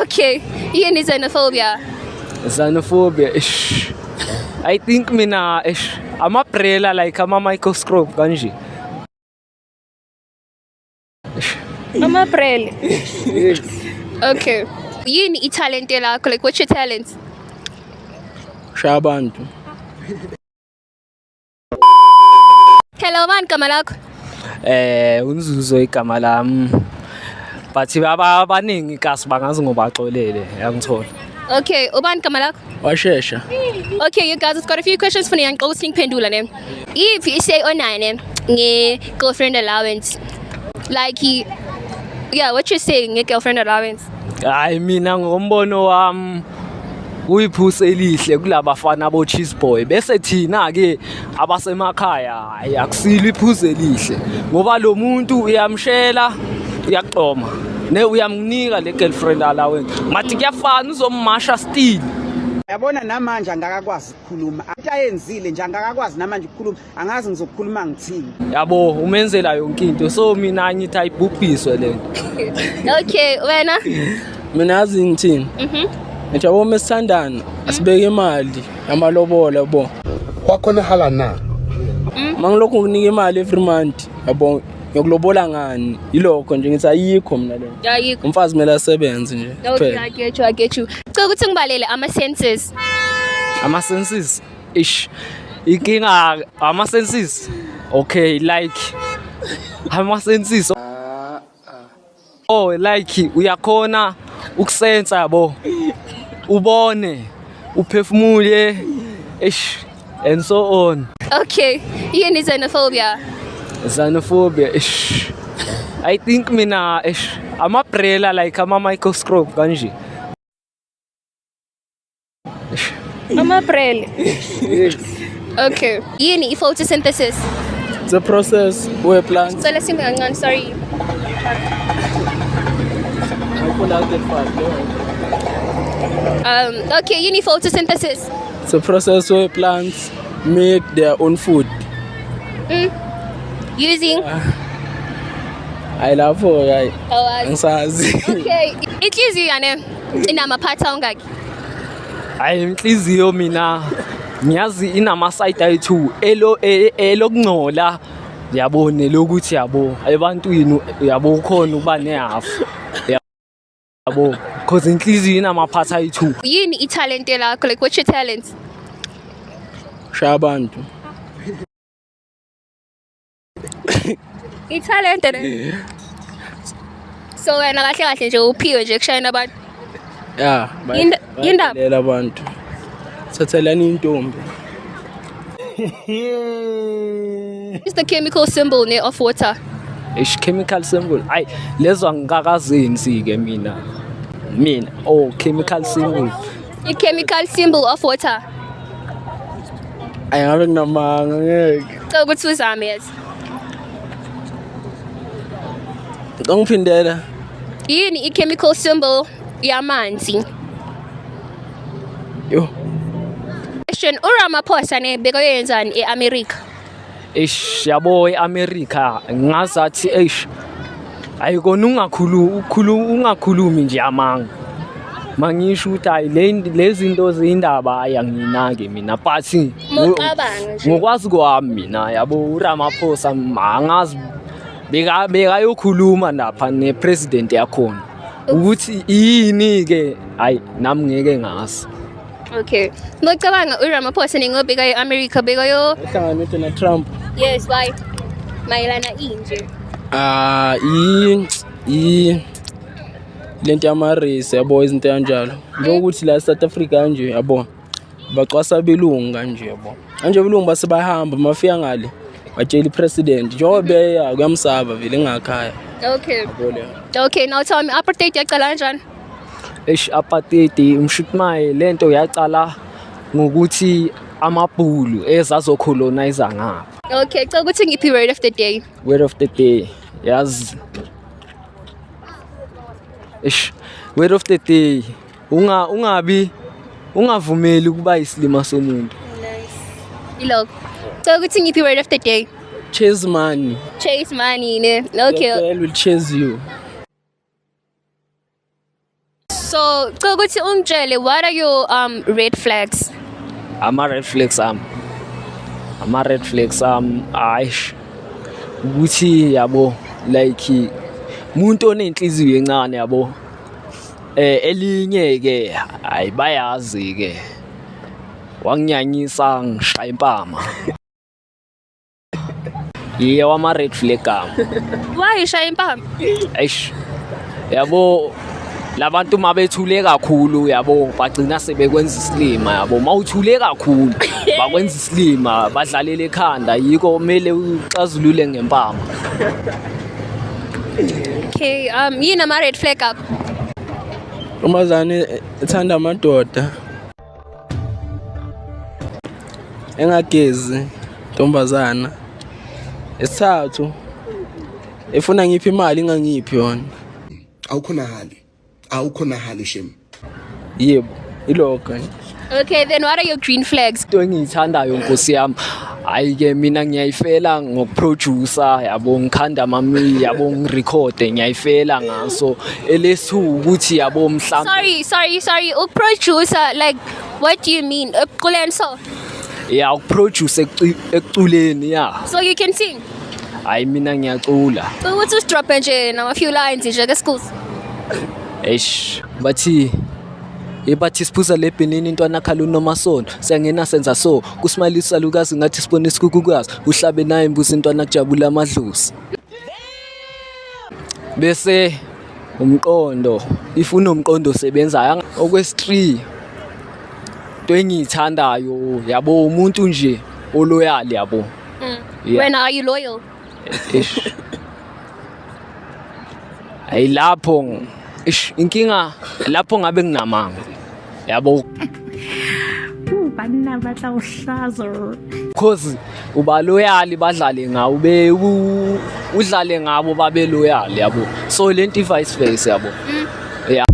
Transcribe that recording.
Okay, yini xenophobia? Xenophobia, ish. I think mina, ish. Ama-umbrella like ama-microscope kanje. Amaprele. Okay. Yini i-talent lakho? Like, what's your talent? Shabantu. Hello, man, gama lakho? Unzuzo igama lami. But abaningi kasi bangazi ngoba baxolele, yangithola. Okay, ubani gama lakho? Washesha. Okay, you guys, I've got a few questions for you. I'm going to pendula ne. If you say online nge girlfriend allowance, like yeah, what you saying nge girlfriend allowance? Hayi mina ngombono wami uyiphuze elihle kulabafana abo cheese boy bese thina ke abasemakhaya hayi akusilo iphuze elihle ngoba lo muntu uyamshela uyaxoma ne uyamnika le girlfriend allowance mathi kuyafana uzommasha still. Yabona namanje angakakwazi ukukhuluma into ayenzile nje angakakwazi namanje ukukhuluma angazi ngizokukhuluma ngithini Yabo umenzela yonke into so mina ngithi ayibhubhiswe lento. Okay, wena? Mina yazi ngithini? Ngithi abo mesithandana asibeke imali yamalobola yabo. Kwakhona hala na. Mangilokho nginika imali every month yabo yokulobola ngani ilokho nje ngithi ayikho mina lento. Ayikho. Umfazi kumele asebenze nje. Okay, I get you. Cela ukuthi ngibalele ama-senses. Ama-senses ish inkinga ama-senses okay like ama-senses like uyakhona ukusensa yabo ubone uphefumule ish and so on. Okay, yini xenophobia? Xenophobia ish I think mina ish ama-umbrella like ama-microscope kanje. Amaprele. Okay, yini i-photosynthesis? It's a process where plants So let's see me, sorry. Okay, yini photosynthesis? It's a process where plants make their own food. Using I love her. Ngisazi. Okay, inhliziyo yane inamaphatha ongaki? Hayi inhliziyo mina ngiyazi inama-side ayi-2 elokungcola yabone lokuthi yabo ebantwini yabo ukhona ukuba nehafu yabo because inhliziyo inamaphatha ayi-2. Yini i-talent lakho? Like, what's your talent? Shabantu. I-talent ne? So wena kahle kahle nje uphiwe nje kushayela abantu. Yeah, Yindaba. bayalela abantu. Sathelani intombi. It's the chemical symbol ne of water. Ish chemical symbol ayi lezo angikakazenzi ke mina chemical symbol I-chemical symbol of water. Ayingabe kunamanga ngeke. Cela ukuthi uzame yazi. Ngiphindela. Yini i-chemical symbol yamanzi? Yo. Question, uRamaphosa ne bekayenzani e-America? ish yabo e-America ngazathi ish ayikona ungakhulumi nje amanga mangisho ukuthi hayi lezi zinto zindaba ayanginake mina but ngokwazi kwami mina yabo uRamaphosa angazi bekayokhuluma lapha nepresident yakhona ukuthi yini ke hayi nami ngeke ngazi. Okay. Ngicabanga uRamaphosa ningobeka e-America bekayo Hlanganise na Trump. Yes, why? Mayelana inje. Lento yama-race yabo izinto kanjalo. Njengokuthi la South Africa kanje yabo. Bacwasa belungu kanje yabo. Kanje belungu base bahamba mafika ngale. Batshela ipresident njengoba beya kuyamsaba vele engakhaya. Okay. Okay, now tell me apartheid yaqala kanjani? Apartheid umshutmaye lento yacala ngokuthi amabhulu ezazocolonize ngapha. Okay, cela ukuthi ngiphi word of the day? Word of the day yazi word of the day ungavumeli ukuba isilima somuntu. Ilok. Cela ukuthi ngiphi word of the day? Chase money. Chase money ne. Okay. The girl will chase you. So ukuthi ungitshele, what are your red flags? Ama-red flags ama-red flags aish ukuthi yabo like umuntu onenhliziyo encane yabo elinye ke ayibayazi ke wanginyanyisa ngishaya impama yiyo ama-red flag Why shaya impama? eish yabo labantu mabethule kakhulu yabo bagcina sebekwenza isilima yabo mawuthule kakhulu bakwenza isilima badlalela ekhanda yiko kumele uxazulule ngempama. Okay, yini ama-red flag akho? Umbazane ethanda amadoda engagezi ntombazana. Esithathu efuna ngiphi imali ingangiphi yona. Awukhonahali shem. Yebo, ilokho. Okay, then what are your green flags? Into engiyithandayo Nkosi yami hayi ke mina ngiyayifela ngokuproducer yabo ngikhanda mami yabo ngirekhode ngiyayifela ngaso elesu ukuthi yabo mhlawumbe Sorry. Producer, like, what do you mean? Kulenso. ya ukuproduce ekuculeni ya So you can sing. hayi mina ngiyacula So what's just drop nje na a few lines nje ke schools? eish bathi siphuza lebhenini intwana khala nomasono siyangena senza so kusimalisa lukazi ngathi sibone isikhukukazi uhlabe naye imbuzi intwana kujabula amadlozi bese umqondo ifuna umqondo osebenzayo okwesi3 into engiyithandayo yabo umuntu nje oloyal yabo. Yeah. When are you loyal? Eish ay lapho inkinga lapho ngabe nginamanga yabo banna batla uhlazo cause uba loyal badlale ngawo udlale ngabo babe loyal yabo so lento vice versa yabo yeah.